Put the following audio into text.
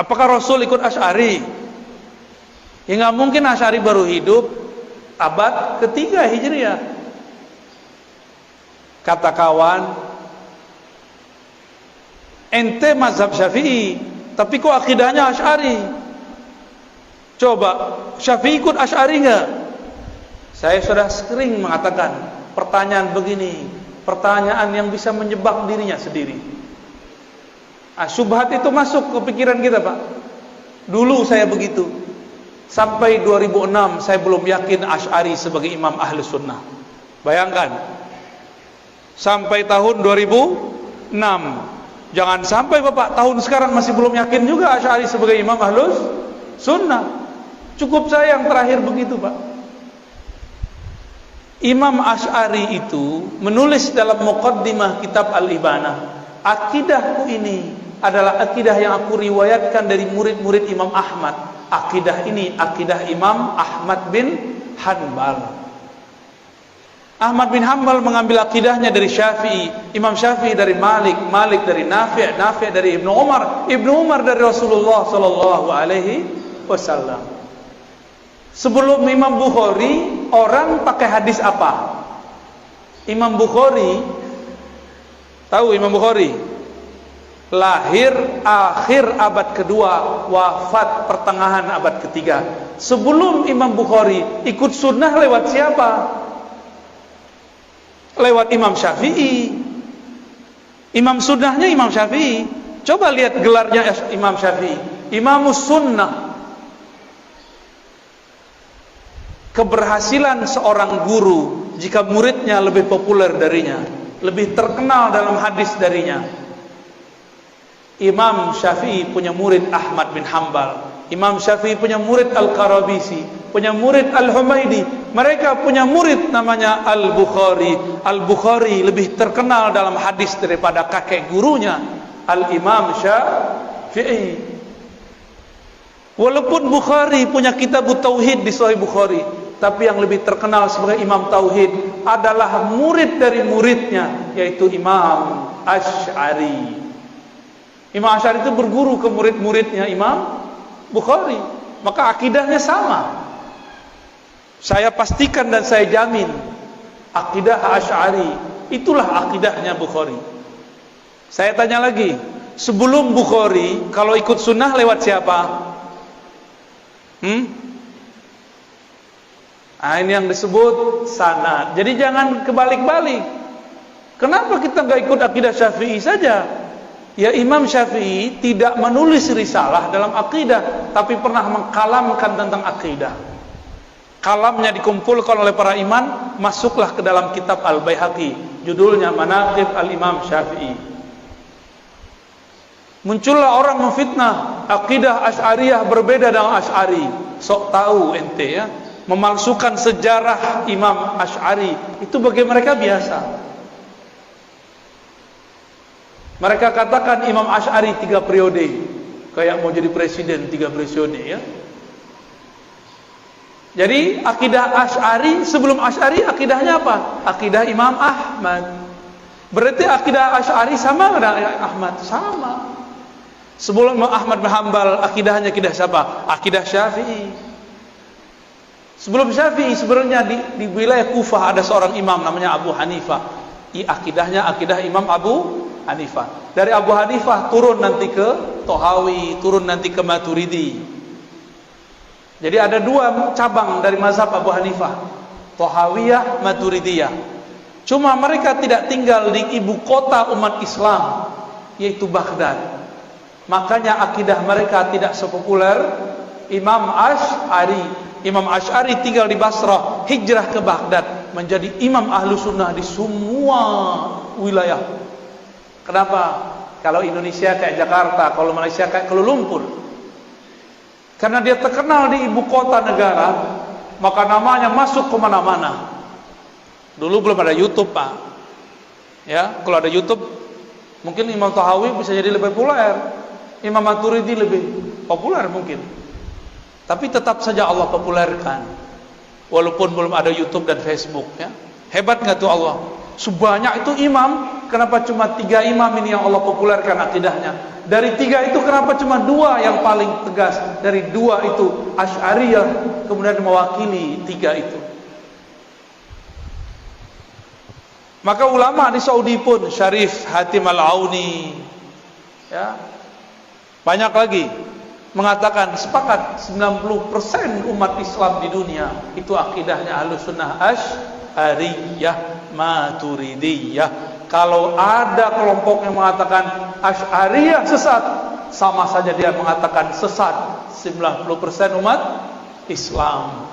Apakah Rasul ikut Asy'ari? Ya nggak mungkin, Asy'ari baru hidup abad ketiga Hijriah. Kata kawan, ente mazhab Syafi'i, tapi kok akidahnya Asy'ari? Coba, Syafi'i ikut Asy'ari nggak? Saya sudah sering mengatakan pertanyaan begini, pertanyaan yang bisa menjebak dirinya sendiri. Syubhat itu masuk ke pikiran kita, Pak. Dulu saya begitu. Sampai 2006 saya belum yakin Asy'ari sebagai imam Ahlus Sunnah. Bayangkan. Sampai tahun 2006. Jangan sampai Bapak tahun sekarang masih belum yakin juga Asy'ari sebagai imam Ahlus Sunnah. Cukup saya yang terakhir begitu, Pak. Imam Asy'ari itu menulis dalam muqaddimah kitab Al-Ibanah, akidahku ini adalah akidah yang aku riwayatkan dari murid-murid Imam Ahmad. Akidah ini akidah Imam Ahmad bin Hanbal. Ahmad bin Hanbal mengambil akidahnya dari Syafi'i, Imam Syafi'i dari Malik, Malik dari Nafi', Nafi' dari Ibnu Umar, Ibnu Umar dari Rasulullah sallallahu alaihi wasallam. Sebelum Imam Bukhari, orang pakai hadis apa? Imam Bukhari, tahu Imam Bukhari? Lahir akhir abad kedua, wafat pertengahan abad ketiga. Sebelum Imam Bukhari, ikut sunnah lewat siapa? Lewat Imam Syafi'i. Imam sunnahnya Imam Syafi'i. Coba lihat gelarnya Imam Syafi'i, Imamus Sunnah. Keberhasilan seorang guru jika muridnya lebih populer darinya, lebih terkenal dalam hadis darinya. Imam Syafi'i punya murid Ahmad bin Hanbal, Imam Syafi'i punya murid Al-Qarabisi, punya murid Al-Humaidi, mereka punya murid namanya Al-Bukhari. Al-Bukhari lebih terkenal dalam hadis daripada kakek gurunya Al-Imam Syafi'i. Walaupun Bukhari punya kitab Tauhid di Sahih Bukhari, tapi yang lebih terkenal sebagai Imam Tauhid adalah murid dari muridnya, yaitu Imam Asy'ari. Imam Asy'ari itu berguru ke murid-muridnya Imam Bukhari, maka akidahnya sama. Saya pastikan dan saya jamin akidah Asy'ari itulah akidahnya Bukhari. Saya tanya lagi, sebelum Bukhari kalau ikut sunnah lewat siapa? Nah, ini yang disebut sanad. Jadi jangan kebalik-balik. Kenapa kita nggak ikut akidah Syafi'i saja? Ya, Imam Syafi'i tidak menulis risalah dalam akidah, tapi pernah mengkalamkan tentang akidah. Kalamnya dikumpulkan oleh para imam, masuklah ke dalam kitab Al-Baihaqi, judulnya Manaqib Al-Imam Syafi'i. Muncullah orang memfitnah akidah Asy'ariyah berbeda dengan Asy'ari. Sok tahu ente ya, memalsukan sejarah Imam Asy'ari itu bagi mereka biasa. Mereka katakan Imam Asy'ari 3 periode, kayak mau jadi presiden 3 periode ya. Jadi akidah Asy'ari, sebelum Asy'ari akidahnya apa? Akidah Imam Ahmad. Berarti akidah Asy'ari sama dengan Ahmad? Sama. Sebelum Ahmad bin Hanbal akidahnya akidah siapa? Akidah Syafi'i. Sebelum Syafi'i sebenarnya di wilayah Kufah ada seorang imam namanya Abu Hanifah. Akidahnya akidah Imam Abu Hanifah. Dari Abu Hanifah turun nanti ke Tohawi, turun nanti ke Maturidi. Jadi ada 2 cabang dari mazhab Abu Hanifah, Tohawiyah, Maturidiyah. Cuma mereka tidak tinggal di ibu kota umat Islam, yaitu Baghdad. Makanya akidah mereka tidak sepopuler Imam Asy'ari. Imam Asy'ari tinggal di Basrah, hijrah ke Baghdad, menjadi imam ahlu sunnah di semua wilayah. Kenapa? Kalau Indonesia kayak Jakarta, kalau Malaysia kayak Kuala Lumpur. Karena dia terkenal di ibu kota negara, maka namanya masuk ke mana-mana. Dulu belum ada YouTube, Pak. Ya, kalau ada YouTube, mungkin Imam Tahawi bisa jadi lebih populer. Imam Maturidi lebih populer mungkin. Tapi tetap saja Allah populerkan, walaupun belum ada YouTube dan Facebook ya. Hebat nggak tuh Allah? Sebanyak itu imam kenapa cuma 3 imam ini yang Allah populerkan akidahnya? Dari 3 itu kenapa cuma 2 yang paling tegas? Dari 2 itu Asy'ariyah kemudian mewakili 3 itu. Maka ulama di Saudi pun, Syarif Hatim Al-Auni, ya, banyak lagi mengatakan sepakat 90% umat Islam di dunia itu akidahnya Ahlussunnah Asy'ariyah Maturidiyah. Kalau ada kelompok yang mengatakan Asy'ariyah sesat, sama saja dia mengatakan sesat 90% umat Islam.